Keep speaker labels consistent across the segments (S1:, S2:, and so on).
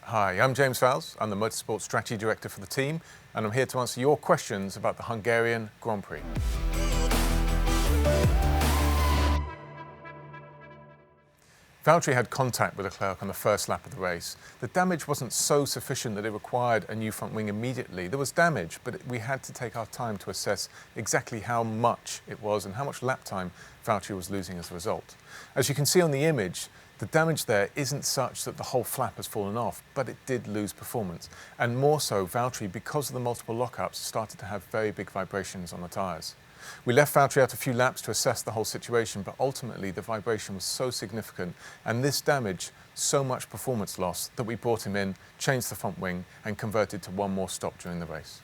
S1: Hi, I'm James Vowles. I'm the Motorsport Strategy Director for the team, and I'm here to answer your questions about the Hungarian Grand Prix. Valtteri had contact with Leclerc on the first lap of the race. The damage wasn't so sufficient that it required a new front wing immediately. There was damage, but we had to take our time to assess exactly how much it was and how much lap time Valtteri was losing as a result. As you can see on the image, the damage there isn't such that the whole flap has fallen off, but it did lose performance. And more so, Valtteri, because of the multiple lockups, started to have very big vibrations on the tyres. We left Valtteri out a few laps to assess the whole situation, but ultimately the vibration was so significant and this damage so much performance loss that we brought him in, changed the front wing and converted to one more stop during the race.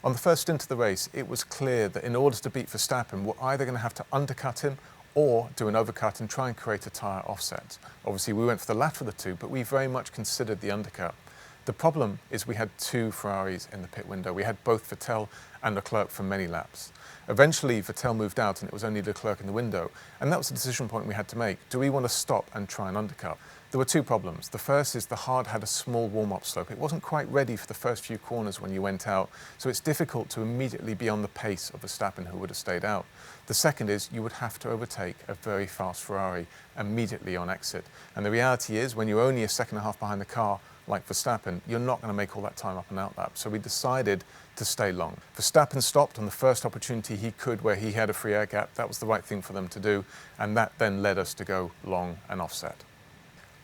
S1: On the first stint of the race, it was clear that in order to beat Verstappen, we're either going to have to undercut him or do an overcut and try and create a tyre offset. Obviously we went for the latter of the two, but we very much considered the undercut. The problem is we had two Ferraris in the pit window. We had both Vettel and Leclerc for many laps. Eventually Vettel moved out and it was only Leclerc in the window, and that was the decision point we had to make. Do we want to stop and try and undercut? There were two problems. The first is the hard had a small warm-up slope. It wasn't quite ready for the first few corners when you went out, so it's difficult to immediately be on the pace of Verstappen, who would have stayed out. The second is you would have to overtake a very fast Ferrari immediately on exit. And the reality is when you're only a second and a half behind the car, like Verstappen, you're not going to make all that time up and out lap. So we decided to stay long. Verstappen stopped on the first opportunity he could where he had a free air gap. That was the right thing for them to do, and that then led us to go long and offset.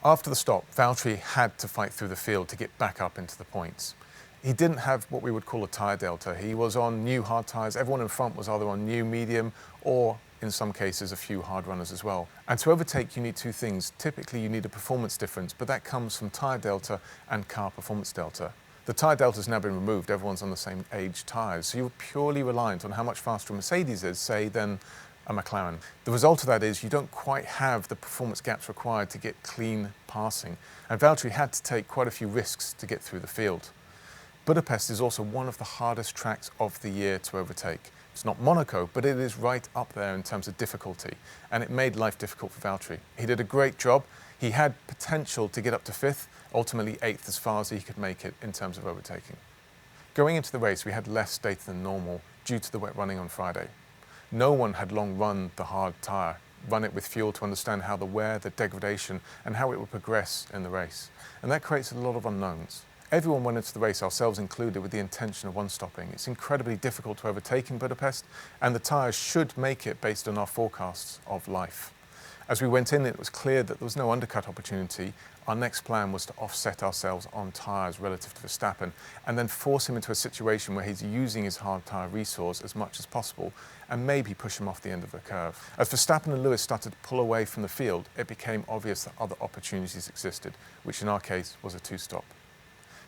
S1: After the stop, Valtteri had to fight through the field to get back up into the points. He didn't have what we would call a tyre delta. He was on new hard tyres. Everyone in front was either on new medium or, in some cases, a few hard runners as well. And to overtake, you need two things. Typically, you need a performance difference, but that comes from tyre delta and car performance delta. The tyre delta has now been removed. Everyone's on the same age tyres. So you're purely reliant on how much faster a Mercedes is, say, than a McLaren. The result of that is you don't quite have the performance gaps required to get clean passing. And Valtteri had to take quite a few risks to get through the field. Budapest is also one of the hardest tracks of the year to overtake. It's not Monaco, but it is right up there in terms of difficulty, and it made life difficult for Valtteri. He did a great job. He had potential to get up to 5th, ultimately 8th as far as he could make it in terms of overtaking. Going into the race, we had less data than normal due to the wet running on Friday. No one had long run the hard tyre, run it with fuel to understand how the wear, the degradation, and how it would progress in the race. And that creates a lot of unknowns. Everyone went into the race, ourselves included, with the intention of one-stopping. It's incredibly difficult to overtake in Budapest, and the tyres should make it based on our forecasts of life. As we went in, it was clear that there was no undercut opportunity. Our next plan was to offset ourselves on tyres relative to Verstappen, and then force him into a situation where he's using his hard tyre resource as much as possible, and maybe push him off the end of the curve. As Verstappen and Lewis started to pull away from the field, it became obvious that other opportunities existed, which in our case was a two-stop.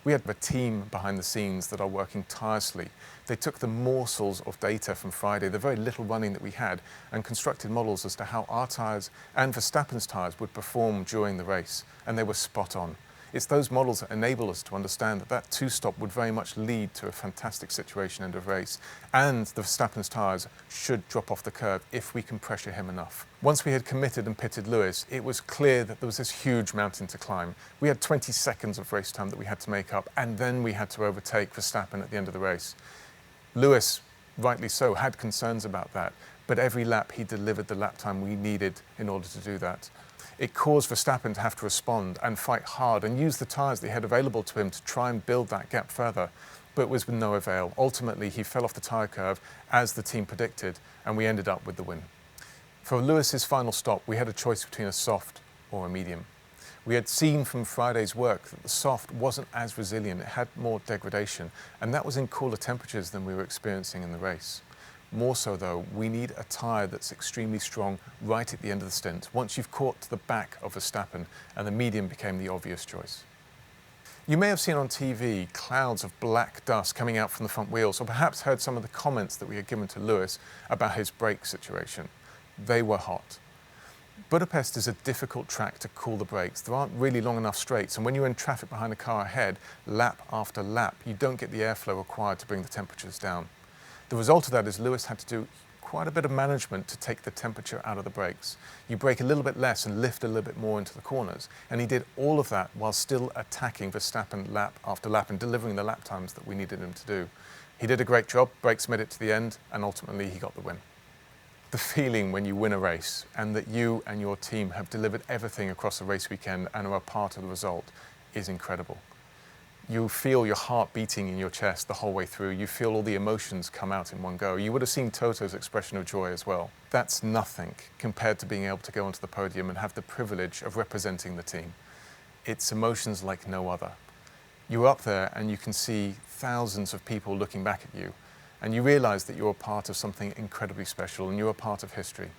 S1: We have a team behind the scenes that are working tirelessly. They took the morsels of data from Friday, the very little running that we had, and constructed models as to how our tyres and Verstappen's tyres would perform during the race, and they were spot on. It's those models that enable us to understand that that two-stop would very much lead to a fantastic situation end of race, and the Verstappen's tyres should drop off the curve if we can pressure him enough. Once we had committed and pitted Lewis, it was clear that there was this huge mountain to climb. We had 20 seconds of race time that we had to make up, and then we had to overtake Verstappen at the end of the race. Lewis, rightly so, had concerns about that, but every lap he delivered the lap time we needed in order to do that. It caused Verstappen to have to respond and fight hard and use the tyres that he had available to him to try and build that gap further, but was with no avail. Ultimately, he fell off the tyre curve as the team predicted, and we ended up with the win. For Lewis's final stop, we had a choice between a soft or a medium. We had seen from Friday's work that the soft wasn't as resilient, it had more degradation, and that was in cooler temperatures than we were experiencing in the race. More so though, we need a tyre that's extremely strong right at the end of the stint, once you've caught to the back of Verstappen, and the medium became the obvious choice. You may have seen on TV clouds of black dust coming out from the front wheels, or perhaps heard some of the comments that we had given to Lewis about his brake situation. They were hot. Budapest is a difficult track to cool the brakes. There aren't really long enough straights, and when you're in traffic behind a car ahead, lap after lap, you don't get the airflow required to bring the temperatures down. The result of that is Lewis had to do quite a bit of management to take the temperature out of the brakes. You brake a little bit less and lift a little bit more into the corners. And he did all of that while still attacking Verstappen lap after lap and delivering the lap times that we needed him to do. He did a great job, brakes made it to the end, and ultimately he got the win. The feeling when you win a race and that you and your team have delivered everything across the race weekend and are a part of the result is incredible. You feel your heart beating in your chest the whole way through. You feel all the emotions come out in one go. You would have seen Toto's expression of joy as well. That's nothing compared to being able to go onto the podium and have the privilege of representing the team. It's emotions like no other. You're up there and you can see thousands of people looking back at you, and you realize that you're a part of something incredibly special and you're a part of history.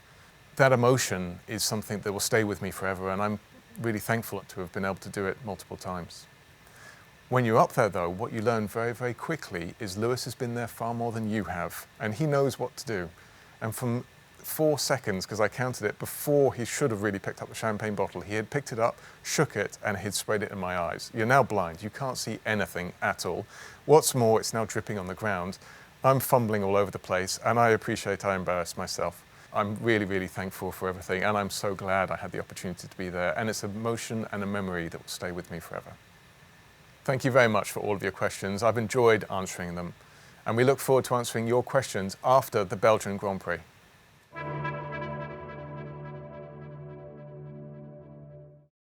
S1: That emotion is something that will stay with me forever, and I'm really thankful to have been able to do it multiple times. When you're up there though, what you learn very, very quickly is Lewis has been there far more than you have, and he knows what to do. And from 4 seconds, because I counted it, before he should have really picked up the champagne bottle, he had picked it up, shook it, and he'd sprayed it in my eyes. You're now blind, you can't see anything at all. What's more, it's now dripping on the ground. I'm fumbling all over the place, and I appreciate I embarrassed myself. I'm really, really thankful for everything, and I'm so glad I had the opportunity to be there, and it's an emotion and a memory that will stay with me forever. Thank you very much for all of your questions. I've enjoyed answering them, and we look forward to answering your questions after the Belgian Grand Prix.